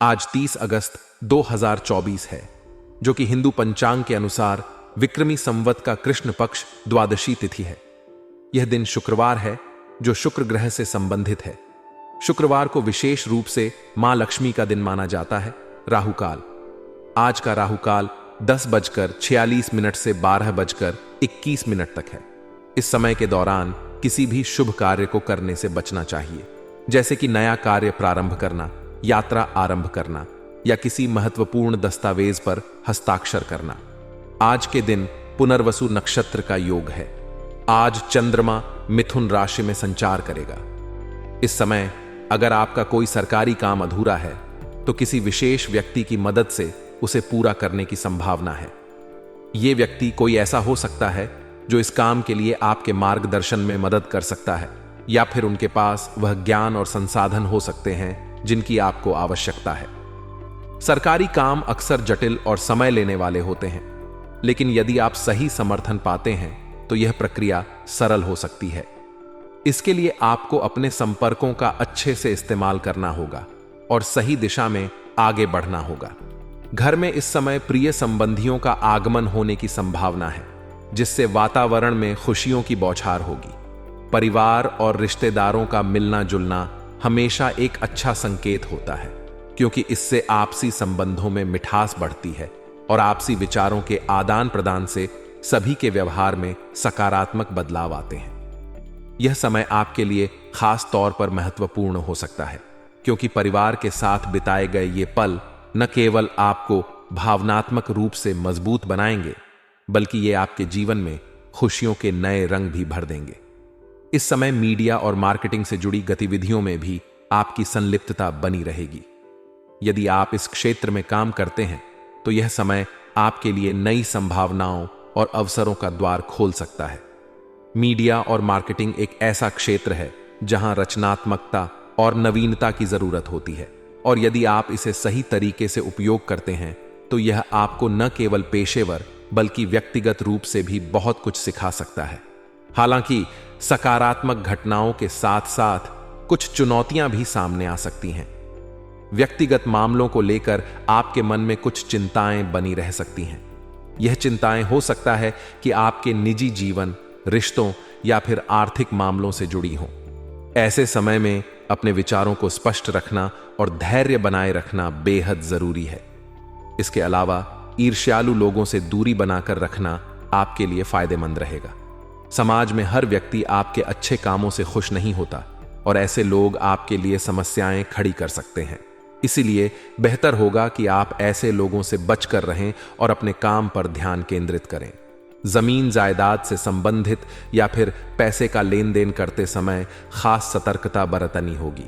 आज 30 अगस्त 2024 है, जो कि हिंदू पंचांग के अनुसार विक्रमी संवत का कृष्ण पक्ष द्वादशी तिथि है। यह दिन शुक्रवार है, जो शुक्र ग्रह से संबंधित है। शुक्रवार को विशेष रूप से मां लक्ष्मी का दिन माना जाता है। राहुकाल, आज का राहुकाल 10:46 से 12:21 तक है। इस समय के दौरान किसी भी शुभ कार्य को करने से बचना चाहिए, जैसे कि नया कार्य प्रारंभ करना, यात्रा आरंभ करना या किसी महत्वपूर्ण दस्तावेज पर हस्ताक्षर करना। आज के दिन पुनर्वसु नक्षत्र का योग है। आज चंद्रमा मिथुन राशि में संचार करेगा। इस समय अगर आपका कोई सरकारी काम अधूरा है तो किसी विशेष व्यक्ति की मदद से उसे पूरा करने की संभावना है। यह व्यक्ति कोई ऐसा हो सकता है जो इस काम के लिए आपके मार्गदर्शन में मदद कर सकता है, या फिर उनके पास वह ज्ञान और संसाधन हो सकते हैं जिनकी आपको आवश्यकता है। सरकारी काम अक्सर जटिल और समय लेने वाले होते हैं, लेकिन यदि आप सही समर्थन पाते हैं तो यह प्रक्रिया सरल हो सकती है। इसके लिए आपको अपने संपर्कों का अच्छे से इस्तेमाल करना होगा और सही दिशा में आगे बढ़ना होगा। घर में इस समय प्रिय संबंधियों का आगमन होने की संभावना है, जिससे वातावरण में खुशियों की बौछार होगी। परिवार और रिश्तेदारों का मिलना जुलना हमेशा एक अच्छा संकेत होता है, क्योंकि इससे आपसी संबंधों में मिठास बढ़ती है और आपसी विचारों के आदान प्रदान से सभी के व्यवहार में सकारात्मक बदलाव आते हैं। यह समय आपके लिए खास तौर पर महत्वपूर्ण हो सकता है, क्योंकि परिवार के साथ बिताए गए ये पल न केवल आपको भावनात्मक रूप से मजबूत बनाएंगे, बल्कि ये आपके जीवन में खुशियों के नए रंग भी भर देंगे। इस समय मीडिया और मार्केटिंग से जुड़ी गतिविधियों में भी आपकी संलिप्तता बनी रहेगी। यदि आप इस क्षेत्र में काम करते हैं तो यह समय आपके लिए नई संभावनाओं और अवसरों का द्वार खोल सकता है। मीडिया और मार्केटिंग एक ऐसा क्षेत्र है जहां रचनात्मकता और नवीनता की जरूरत होती है, और यदि आप इसे सही तरीके से उपयोग करते हैं तो यह आपको न केवल पेशेवर बल्कि व्यक्तिगत रूप से भी बहुत कुछ सिखा सकता है। हालांकि सकारात्मक घटनाओं के साथ साथ कुछ चुनौतियां भी सामने आ सकती हैं। व्यक्तिगत मामलों को लेकर आपके मन में कुछ चिंताएं बनी रह सकती हैं। यह चिंताएं हो सकता है कि आपके निजी जीवन, रिश्तों या फिर आर्थिक मामलों से जुड़ी हों। ऐसे समय में अपने विचारों को स्पष्ट रखना और धैर्य बनाए रखना बेहद जरूरी है। इसके अलावा ईर्ष्यालु लोगों से दूरी बनाकर रखना आपके लिए फायदेमंद रहेगा। समाज में हर व्यक्ति आपके अच्छे कामों से खुश नहीं होता, और ऐसे लोग आपके लिए समस्याएं खड़ी कर सकते हैं। इसीलिए बेहतर होगा कि आप ऐसे लोगों से बचकर रहें और अपने काम पर ध्यान केंद्रित करें। जमीन जायदाद से संबंधित या फिर पैसे का लेन देन करते समय खास सतर्कता बरतनी होगी।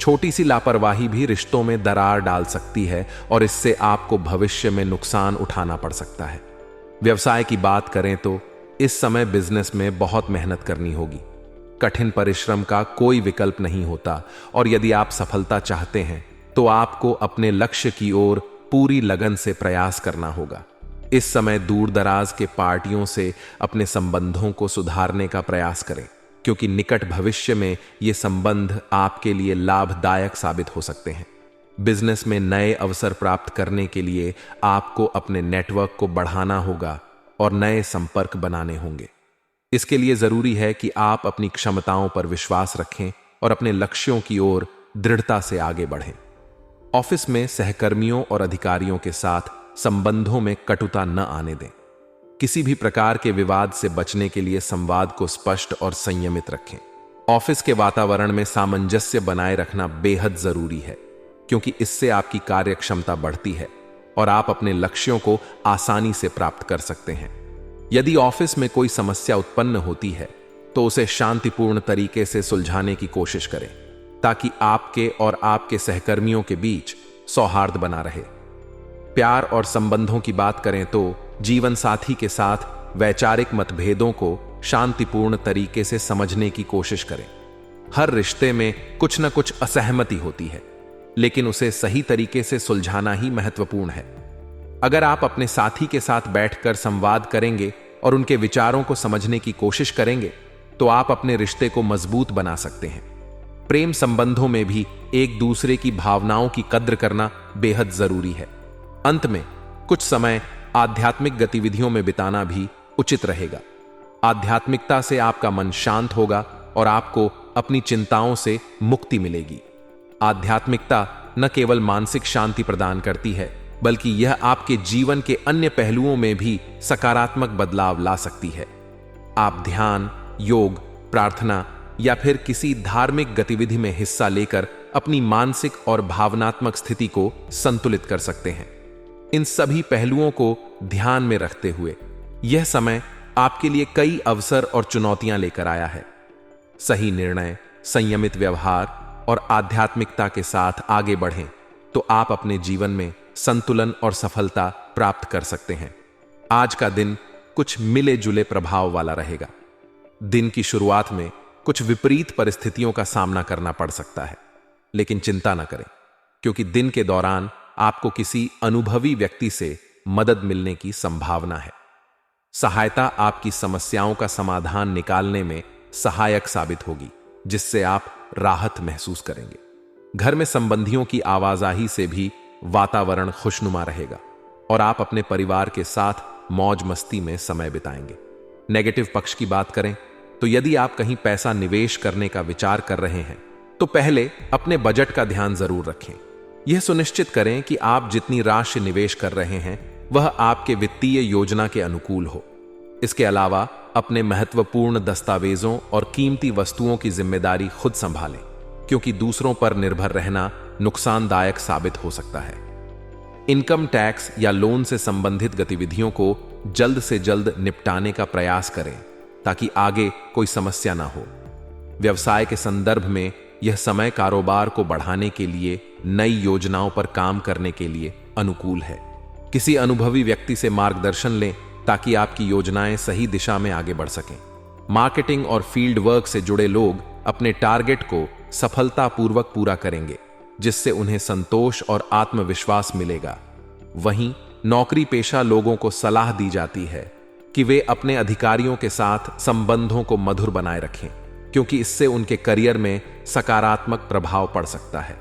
छोटी सी लापरवाही भी रिश्तों में दरार डाल सकती है और इससे आपको भविष्य में नुकसान उठाना पड़ सकता है। व्यवसाय की बात करें तो इस समय बिजनेस में बहुत मेहनत करनी होगी। कठिन परिश्रम का कोई विकल्प नहीं होता, और यदि आप सफलता चाहते हैं तो आपको अपने लक्ष्य की ओर पूरी लगन से प्रयास करना होगा। इस समय दूर दराज के पार्टियों से अपने संबंधों को सुधारने का प्रयास करें, क्योंकि निकट भविष्य में ये संबंध आपके लिए लाभदायक साबित हो सकते हैं। बिजनेस में नए अवसर प्राप्त करने के लिए आपको अपने नेटवर्क को बढ़ाना होगा और नए संपर्क बनाने होंगे। इसके लिए जरूरी है कि आप अपनी क्षमताओं पर विश्वास रखें और अपने लक्ष्यों की ओर दृढ़ता से आगे बढ़ें। ऑफिस में सहकर्मियों और अधिकारियों के साथ संबंधों में कटुता न आने दें। किसी भी प्रकार के विवाद से बचने के लिए संवाद को स्पष्ट और संयमित रखें। ऑफिस के वातावरण में सामंजस्य बनाए रखना बेहद जरूरी है, क्योंकि इससे आपकी कार्यक्षमता बढ़ती है और आप अपने लक्ष्यों को आसानी से प्राप्त कर सकते हैं। यदि ऑफिस में कोई समस्या उत्पन्न होती है तो उसे शांतिपूर्ण तरीके से सुलझाने की कोशिश करें, ताकि आपके और आपके सहकर्मियों के बीच सौहार्द बना रहे। प्यार और संबंधों की बात करें तो जीवन साथी के साथ वैचारिक मतभेदों को शांतिपूर्ण तरीके से समझने की कोशिश करें। हर रिश्ते में कुछ न कुछ असहमति होती है, लेकिन उसे सही तरीके से सुलझाना ही महत्वपूर्ण है। अगर आप अपने साथी के साथ बैठकर संवाद करेंगे और उनके विचारों को समझने की कोशिश करेंगे तो आप अपने रिश्ते को मजबूत बना सकते हैं। प्रेम संबंधों में भी एक दूसरे की भावनाओं की कद्र करना बेहद जरूरी है। अंत में कुछ समय आध्यात्मिक गतिविधियों में बिताना भी उचित रहेगा। आध्यात्मिकता से आपका मन शांत होगा और आपको अपनी चिंताओं से मुक्ति मिलेगी। आध्यात्मिकता न केवल मानसिक शांति प्रदान करती है, बल्कि यह आपके जीवन के अन्य पहलुओं में भी सकारात्मक बदलाव ला सकती है। आप ध्यान, योग, प्रार्थना या फिर किसी धार्मिक गतिविधि में हिस्सा लेकर अपनी मानसिक और भावनात्मक स्थिति को संतुलित कर सकते हैं। इन सभी पहलुओं को ध्यान में रखते हुए यह समय आपके लिए कई अवसर और चुनौतियां लेकर आया है। सही निर्णय, संयमित व्यवहार और आध्यात्मिकता के साथ आगे बढ़ें तो आप अपने जीवन में संतुलन और सफलता प्राप्त कर सकते हैं। आज का दिन कुछ मिले जुले प्रभाव वाला रहेगा। दिन की शुरुआत में कुछ विपरीत परिस्थितियों का सामना करना पड़ सकता है, लेकिन चिंता न करें, क्योंकि दिन के दौरान आपको किसी अनुभवी व्यक्ति से मदद मिलने की संभावना है। सहायता आपकी समस्याओं का समाधान निकालने में सहायक साबित होगी, जिससे आप राहत महसूस करेंगे। घर में संबंधियों की आवाजाही से भी वातावरण खुशनुमा रहेगा और आप अपने परिवार के साथ मौज मस्ती में समय बिताएंगे। नेगेटिव पक्ष की बात करें तो यदि आप कहीं पैसा निवेश करने का विचार कर रहे हैं तो पहले अपने बजट का ध्यान जरूर रखें। यह सुनिश्चित करें कि आप जितनी राशि निवेश कर रहे हैं वह आपके वित्तीय योजना के अनुकूल हो। इसके अलावा अपने महत्वपूर्ण दस्तावेजों और कीमती वस्तुओं की जिम्मेदारी खुद संभालें, क्योंकि दूसरों पर निर्भर रहना नुकसानदायक साबित हो सकता है। इनकम टैक्स या लोन से संबंधित गतिविधियों को जल्द से जल्द निपटाने का प्रयास करें ताकि आगे कोई समस्या ना हो। व्यवसाय के संदर्भ में यह समय कारोबार को बढ़ाने के लिए नई योजनाओं पर काम करने के लिए अनुकूल है। किसी अनुभवी व्यक्ति से मार्गदर्शन लें ताकि आपकी योजनाएं सही दिशा में आगे बढ़ सकें। मार्केटिंग और फील्ड वर्क से जुड़े लोग अपने टारगेट को सफलतापूर्वक पूरा करेंगे, जिससे उन्हें संतोष और आत्मविश्वास मिलेगा। वहीं नौकरी पेशा लोगों को सलाह दी जाती है कि वे अपने अधिकारियों के साथ संबंधों को मधुर बनाए रखें, क्योंकि इससे उनके करियर में सकारात्मक प्रभाव पड़ सकता है।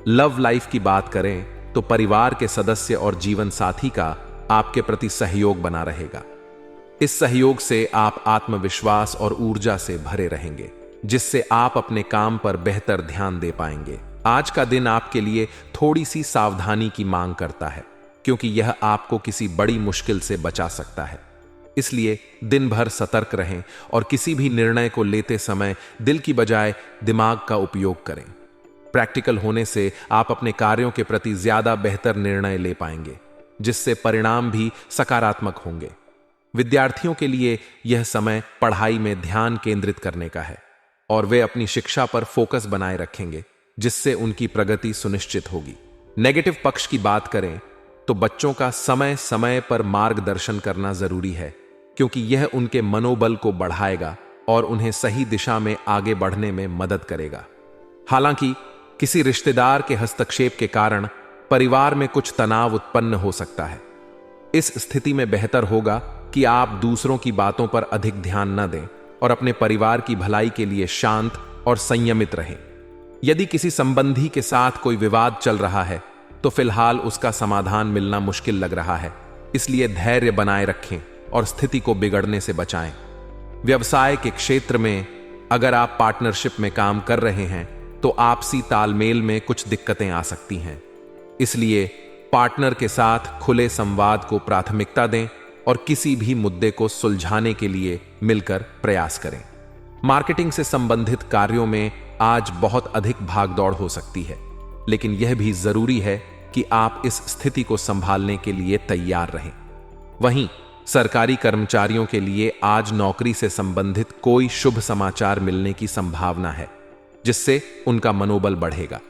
लव लाइफ की बात करें तो परिवार के सदस्य और जीवन साथी का आपके प्रति सहयोग बना रहेगा। इस सहयोग से आप आत्मविश्वास और ऊर्जा से भरे रहेंगे, जिससे आप अपने काम पर बेहतर ध्यान दे पाएंगे। आज का दिन आपके लिए थोड़ी सी सावधानी की मांग करता है, क्योंकि यह आपको किसी बड़ी मुश्किल से बचा सकता है। इसलिए दिन भर सतर्क रहें और किसी भी निर्णय को लेते समय दिल की बजाय दिमाग का उपयोग करें। प्रैक्टिकल होने से आप अपने कार्यों के प्रति ज्यादा बेहतर निर्णय ले पाएंगे, जिससे परिणाम भी सकारात्मक होंगे। विद्यार्थियों के लिए यह समय पढ़ाई में ध्यान केंद्रित करने का है और वे अपनी शिक्षा पर फोकस बनाए रखेंगे, जिससे उनकी प्रगति सुनिश्चित होगी। नेगेटिव पक्ष की बात करें तो बच्चों का समय समय पर मार्गदर्शन करना जरूरी है, क्योंकि यह उनके मनोबल को बढ़ाएगा और उन्हें सही दिशा में आगे बढ़ने में मदद करेगा। हालांकि किसी रिश्तेदार के हस्तक्षेप के कारण परिवार में कुछ तनाव उत्पन्न हो सकता है। इस स्थिति में बेहतर होगा कि आप दूसरों की बातों पर अधिक ध्यान न दें और अपने परिवार की भलाई के लिए शांत और संयमित रहें। यदि किसी संबंधी के साथ कोई विवाद चल रहा है तो फिलहाल उसका समाधान मिलना मुश्किल लग रहा है, इसलिए धैर्य बनाए रखें और स्थिति को बिगड़ने से बचाएं। व्यवसाय के क्षेत्र में अगर आप पार्टनरशिप में काम कर रहे हैं तो आपसी तालमेल में कुछ दिक्कतें आ सकती हैं, इसलिए पार्टनर के साथ खुले संवाद को प्राथमिकता दें और किसी भी मुद्दे को सुलझाने के लिए मिलकर प्रयास करें। मार्केटिंग से संबंधित कार्यों में आज बहुत अधिक भागदौड़ हो सकती है, लेकिन यह भी जरूरी है कि आप इस स्थिति को संभालने के लिए तैयार रहें। वहीं सरकारी कर्मचारियों के लिए आज नौकरी से संबंधित कोई शुभ समाचार मिलने की संभावना है, जिससे उनका मनोबल बढ़ेगा।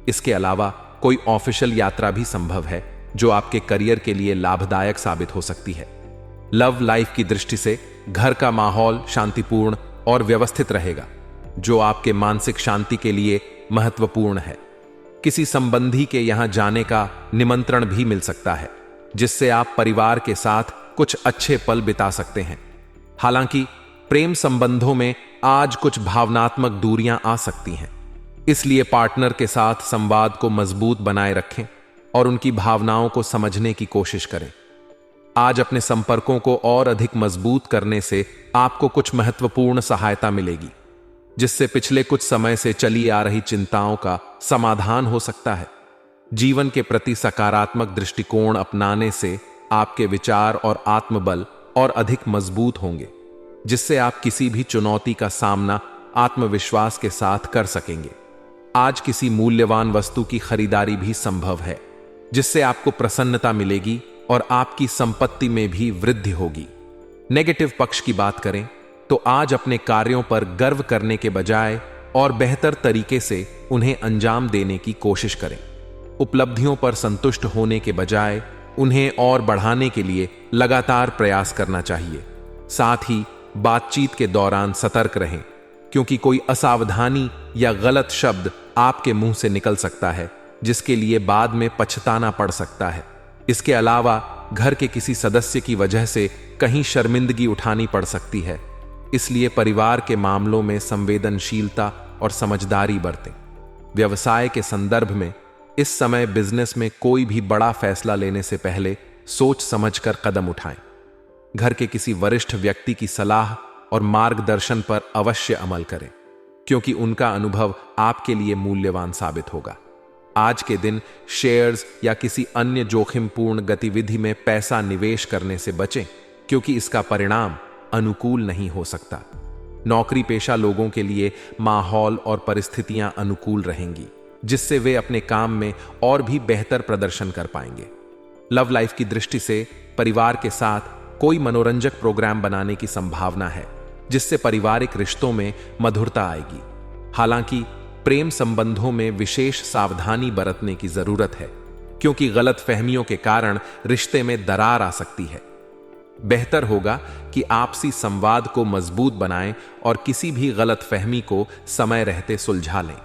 इसके अलावा कोई ऑफिशियल यात्रा भी संभव है, जो आपके करियर के लिए लाभदायक साबित हो सकती है। लव लाइफ की दृष्टि से घर का माहौल शांतिपूर्ण और व्यवस्थित रहेगा, जो आपके मानसिक शांति के लिए महत्वपूर्ण है। किसी संबंधी के यहां जाने का निमंत्रण भी मिल सकता है, जिससे आप परिवार के साथ कुछ अच्छे पल बिता सकते हैं। हालांकि प्रेम संबंधों में आज कुछ भावनात्मक दूरियां आ सकती हैं, इसलिए पार्टनर के साथ संवाद को मजबूत बनाए रखें और उनकी भावनाओं को समझने की कोशिश करें। आज अपने संपर्कों को और अधिक मजबूत करने से आपको कुछ महत्वपूर्ण सहायता मिलेगी, जिससे पिछले कुछ समय से चली आ रही चिंताओं का समाधान हो सकता है। जीवन के प्रति सकारात्मक दृष्टिकोण अपनाने से आपके विचार और आत्मबल और अधिक मजबूत होंगे, जिससे आप किसी भी चुनौती का सामना आत्मविश्वास के साथ कर सकेंगे। आज किसी मूल्यवान वस्तु की खरीदारी भी संभव है, जिससे आपको प्रसन्नता मिलेगी और आपकी संपत्ति में भी वृद्धि होगी। नेगेटिव पक्ष की बात करें तो आज अपने कार्यों पर गर्व करने के बजाय और बेहतर तरीके से उन्हें अंजाम देने की कोशिश करें। उपलब्धियों पर संतुष्ट होने के बजाय उन्हें और बढ़ाने के लिए लगातार प्रयास करना चाहिए। साथ ही बातचीत के दौरान सतर्क रहें, क्योंकि कोई असावधानी या गलत शब्द आपके मुंह से निकल सकता है, जिसके लिए बाद में पछताना पड़ सकता है। इसके अलावा घर के किसी सदस्य की वजह से कहीं शर्मिंदगी उठानी पड़ सकती है, इसलिए परिवार के मामलों में संवेदनशीलता और समझदारी बरतें। व्यवसाय के संदर्भ में इस समय बिजनेस में कोई भी बड़ा फैसला लेने से पहले सोच समझकर कदम उठाएं। घर के किसी वरिष्ठ व्यक्ति की सलाह और मार्गदर्शन पर अवश्य अमल करें, क्योंकि उनका अनुभव आपके लिए मूल्यवान साबित होगा। आज के दिन शेयर्स या किसी अन्य जोखिमपूर्ण गतिविधि में पैसा निवेश करने से बचें, क्योंकि इसका परिणाम अनुकूल नहीं हो सकता। नौकरी पेशा लोगों के लिए माहौल और परिस्थितियां अनुकूल रहेंगी, जिससे वे अपने काम में और भी बेहतर प्रदर्शन कर पाएंगे। लव लाइफ की दृष्टि से परिवार के साथ कोई मनोरंजक प्रोग्राम बनाने की संभावना है, जिससे पारिवारिक रिश्तों में मधुरता आएगी। हालांकि प्रेम संबंधों में विशेष सावधानी बरतने की जरूरत है, क्योंकि गलत फहमियों के कारण रिश्ते में दरार आ सकती है। बेहतर होगा कि आपसी संवाद को मजबूत बनाएं और किसी भी गलत फहमी को समय रहते सुलझा लें।